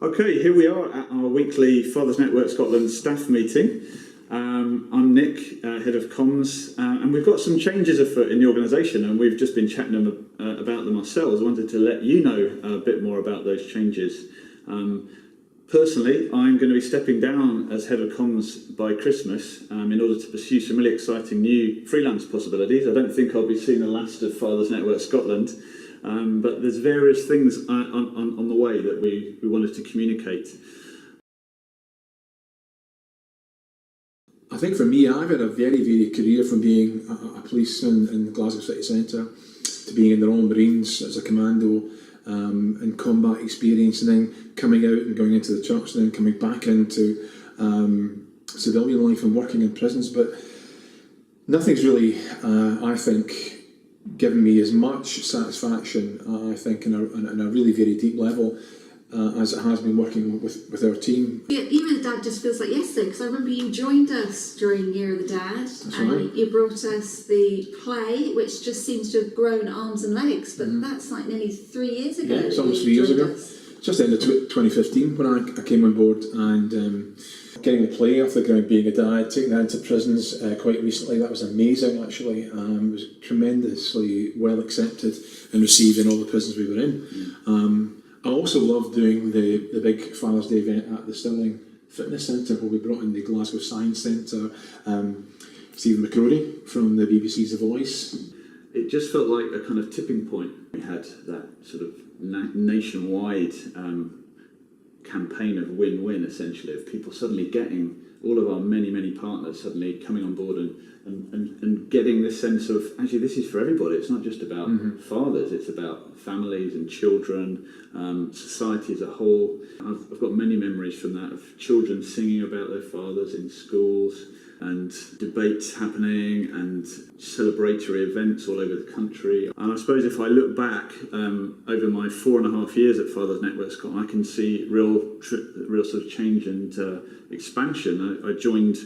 Okay, here we are at our weekly Fathers Network Scotland staff meeting. I'm Nick, Head of Comms, and we've got some changes afoot in the organisation, and we've just been chatting about them ourselves. I wanted to let you know a bit more about those changes. Personally, I'm going to be stepping down as Head of Comms by Christmas in order to pursue some really exciting new freelance possibilities. I don't think I'll be seeing the last of Fathers Network Scotland, but there's various things on the way that we wanted to communicate. I think for me, I've had a very varied career, from being a policeman in the Glasgow City Centre to being in the Royal Marines as a commando and combat experience, and then coming out and going into the church, and then coming back into civilian life and working in prisons. But nothing's really, I think, given me as much satisfaction, I think, in a really very deep level, as it has been working with our team. Yeah, Year of the Dad just feels like yesterday, because I remember you joined us during Year of the Dad. That's and right. You brought us the play, which just seems to have grown arms and legs, but that's like nearly 3 years ago. Yeah, it's almost 3 years ago. Just the end of 2015 when I came on board, and getting the play off the ground, Being a Dad, taking that into prisons quite recently. That was amazing, actually. It was tremendously well accepted and received in all the prisons we were in. I also loved doing the big Father's Day event at the Stirling Fitness Centre, where we brought in the Glasgow Science Centre, Stephen McCrory from the BBC's The Voice. It just felt like a kind of tipping point. We had that sort of nationwide campaign of win-win, essentially, of people suddenly getting, all of our many partners suddenly coming on board and getting this sense of, actually, this is for everybody. It's not just about fathers, it's about families and children, society as a whole. I've got many memories from that, of children singing about their fathers in schools, and debates happening and celebratory events all over the country. And I suppose if I look back over my 4.5 years at Fathers Network Scotland, I can see real sort of change and expansion. I joined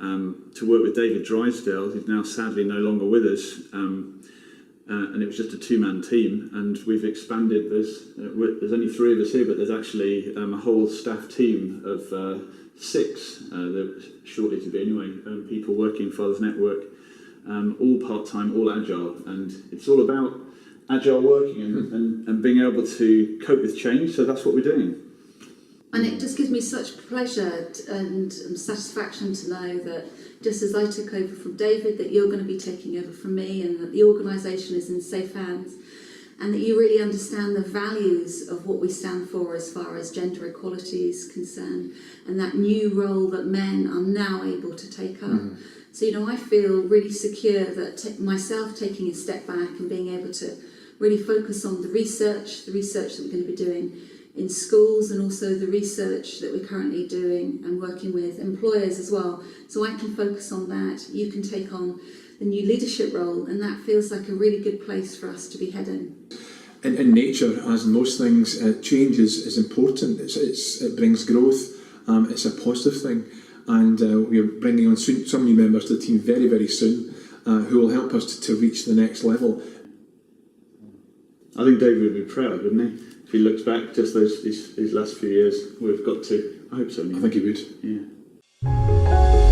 to work with David Drysdale, who's now sadly no longer with us, and it was just a two-man team, and we've expanded. There's only 3 of us here, but there's actually a whole staff team of 6, shortly to be anyway, people working Fathers Network, all part-time, all agile, and it's all about agile working and being able to cope with change, so that's what we're doing. And it just gives me such pleasure and satisfaction to know that just as I took over from David, that you're going to be taking over from me, and that the organisation is in safe hands, and that you really understand the values of what we stand for as far as gender equality is concerned, and that new role that men are now able to take up. So, I feel really secure that myself taking a step back and being able to really focus on the research that we're going to be doing in schools, and also the research that we're currently doing and working with employers as well. So I can focus on that. You can take on the new leadership role, and that feels like a really good place for us to be heading. In nature, as in most things, change is important. It brings growth. It's a positive thing, and we're bringing on some new members to the team very, very soon, who will help us to reach the next level. I think David would be proud, wouldn't he? If he looks back just these last few years we've got to. I hope so. I think he would. Yeah.